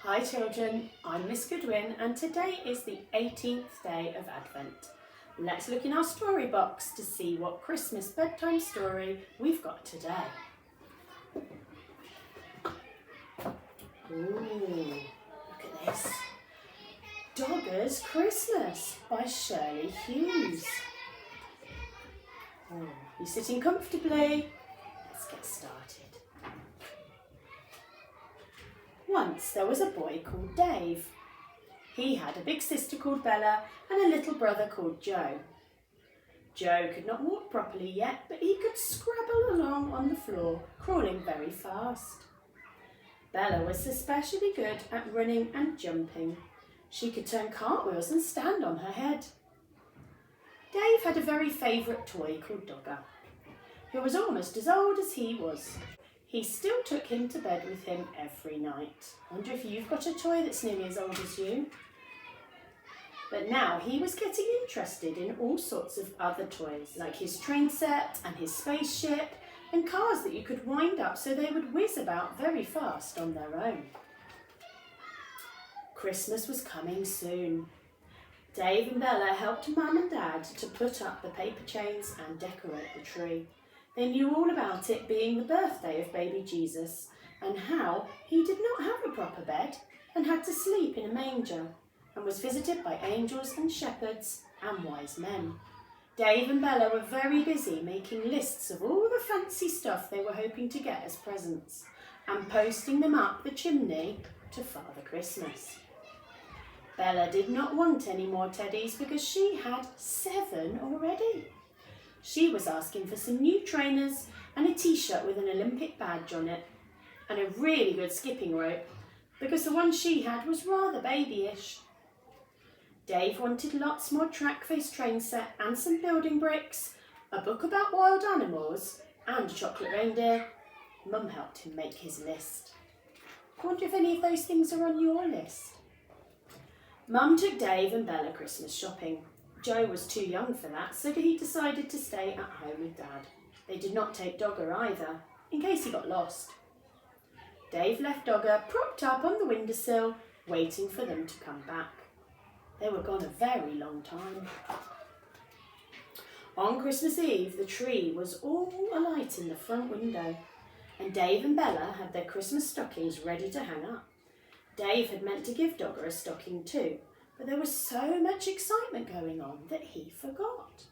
Hi children, I'm Miss Goodwin and today is the 18th day of Advent. Let's look in our story box to see what Christmas bedtime story we've got today. Ooh, look at this. Dogger's Christmas by Shirley Hughes. Oh, you sitting comfortably? Let's get started. Once there was a boy called Dave. He had a big sister called Bella and a little brother called Joe. Joe could not walk properly yet, but he could scrabble along on the floor, crawling very fast. Bella was especially good at running and jumping. She could turn cartwheels and stand on her head. Dave had a very favourite toy called Dogger, who was almost as old as he was. He still took him to bed with him every night. I wonder if you've got a toy that's nearly as old as you. But now he was getting interested in all sorts of other toys, like his train set and his spaceship and cars that you could wind up so they would whiz about very fast on their own. Christmas was coming soon. Dave and Bella helped Mum and Dad to put up the paper chains and decorate the tree. They knew all about it being the birthday of baby Jesus and how he did not have a proper bed and had to sleep in a manger and was visited by angels and shepherds and wise men. Dave and Bella were very busy making lists of all the fancy stuff they were hoping to get as presents and posting them up the chimney to Father Christmas. Bella did not want any more teddies because she had 7 already. She was asking for some new trainers and a t-shirt with an Olympic badge on it and a really good skipping rope because the one she had was rather babyish. Dave wanted lots more track-face train set and some building bricks, a book about wild animals and a chocolate reindeer. Mum helped him make his list. I wonder if any of those things are on your list. Mum took Dave and Bella Christmas shopping. Joe was too young for that, so he decided to stay at home with Dad. They did not take Dogger either, in case he got lost. Dave left Dogger propped up on the windowsill, waiting for them to come back. They were gone a very long time. On Christmas Eve, the tree was all alight in the front window, and Dave and Bella had their Christmas stockings ready to hang up. Dave had meant to give Dogger a stocking too, but there was so much excitement going on that he forgot.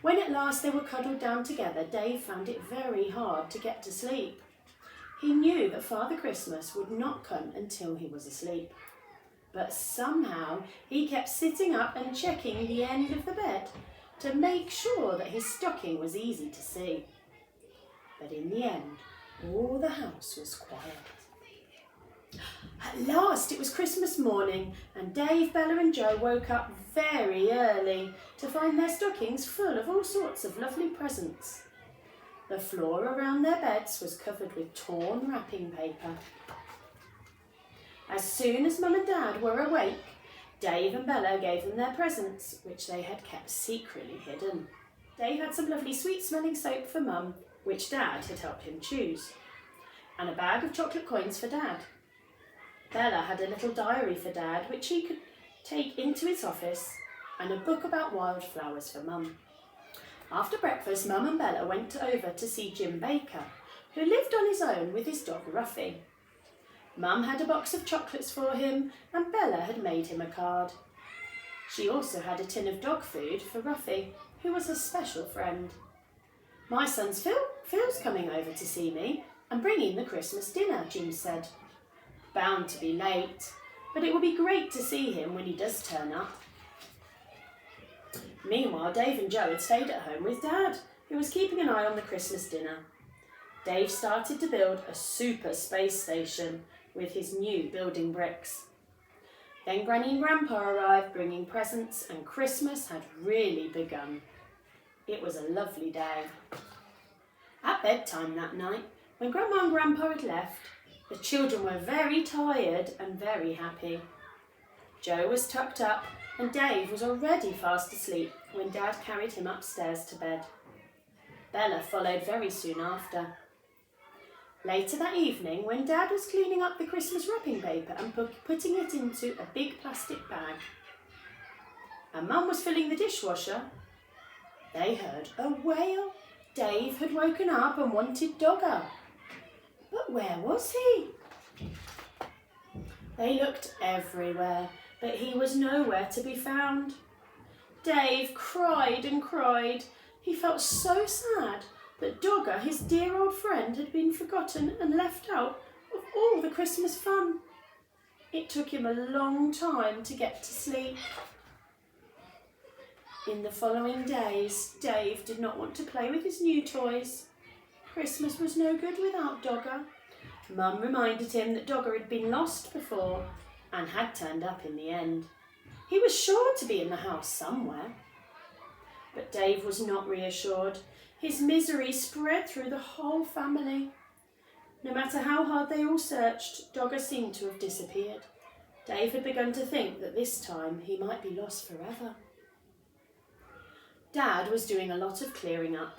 When at last they were cuddled down together, Dave found it very hard to get to sleep. He knew that Father Christmas would not come until he was asleep. But somehow he kept sitting up and checking the end of the bed to make sure that his stocking was easy to see. But in the end, all the house was quiet. At last it was Christmas morning and Dave, Bella and Joe woke up very early to find their stockings full of all sorts of lovely presents. The floor around their beds was covered with torn wrapping paper. As soon as Mum and Dad were awake, Dave and Bella gave them their presents, which they had kept secretly hidden. Dave had some lovely sweet-smelling soap for Mum, which Dad had helped him choose, and a bag of chocolate coins for Dad. Bella had a little diary for Dad, which he could take into his office, and a book about wildflowers for Mum. After breakfast, Mum and Bella went over to see Jim Baker, who lived on his own with his dog Ruffy. Mum had a box of chocolates for him, and Bella had made him a card. She also had a tin of dog food for Ruffy, who was a special friend. "My son's Phil's coming over to see me and bringing the Christmas dinner," Jim said. "Bound to be late, but it will be great to see him when he does turn up." Meanwhile, Dave and Joe had stayed at home with Dad, who was keeping an eye on the Christmas dinner. Dave started to build a super space station with his new building bricks. Then Granny and Grandpa arrived bringing presents and Christmas had really begun. It was a lovely day. At bedtime that night, when Grandma and Grandpa had left, the children were very tired and very happy. Joe was tucked up and Dave was already fast asleep when Dad carried him upstairs to bed. Bella followed very soon after. Later that evening, when Dad was cleaning up the Christmas wrapping paper and putting it into a big plastic bag, and Mum was filling the dishwasher, they heard a wail. Dave had woken up and wanted Dogger. But where was he? They looked everywhere, but he was nowhere to be found. Dave cried and cried. He felt so sad that Dogger, his dear old friend, had been forgotten and left out of all the Christmas fun. It took him a long time to get to sleep. In the following days, Dave did not want to play with his new toys. Christmas was no good without Dogger. Mum reminded him that Dogger had been lost before and had turned up in the end. He was sure to be in the house somewhere. But Dave was not reassured. His misery spread through the whole family. No matter how hard they all searched, Dogger seemed to have disappeared. Dave had begun to think that this time he might be lost forever. Dad was doing a lot of clearing up.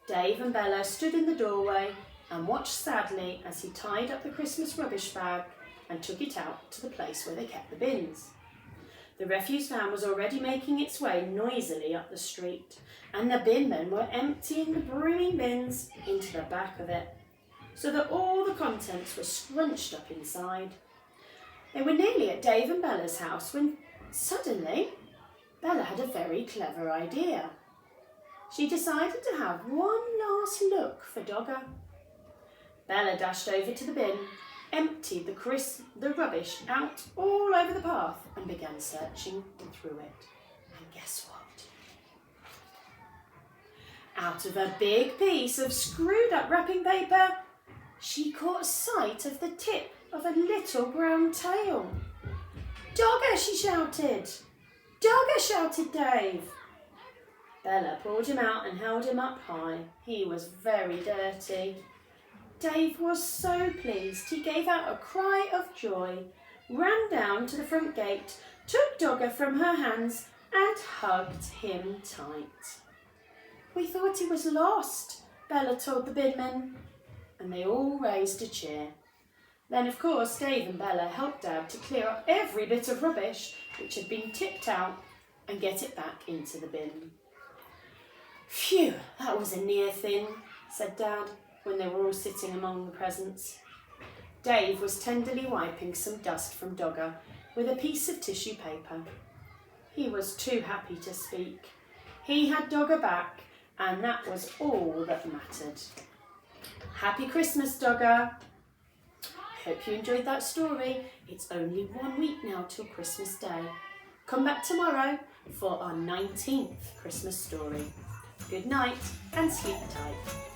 Dave and Bella stood in the doorway and watched sadly as he tied up the Christmas rubbish bag and took it out to the place where they kept the bins. The refuse van was already making its way noisily up the street, and the bin men were emptying the brimming bins into the back of it, so that all the contents were scrunched up inside. They were nearly at Dave and Bella's house when suddenly Bella had a very clever idea. She decided to have one last look for Dogger. Bella dashed over to the bin, emptied the rubbish out all over the path and began searching through it. And guess what? Out of a big piece of screwed up wrapping paper, she caught sight of the tip of a little brown tail. "Dogger!" she shouted. "Dogger!" shouted Dave. Bella pulled him out and held him up high. He was very dirty. Dave was so pleased he gave out a cry of joy, ran down to the front gate, took Dogger from her hands and hugged him tight. "We thought he was lost," Bella told the bin men, and they all raised a cheer. Then, of course, Dave and Bella helped Dad to clear up every bit of rubbish which had been tipped out and get it back into the bin. "Phew, that was a near thing," said Dad, when they were all sitting among the presents. Dave was tenderly wiping some dust from Dogger with a piece of tissue paper. He was too happy to speak. He had Dogger back, and that was all that mattered. Happy Christmas, Dogger! I hope you enjoyed that story. It's only 1 week now till Christmas Day. Come back tomorrow for our 19th Christmas story. Good night and sleep tight.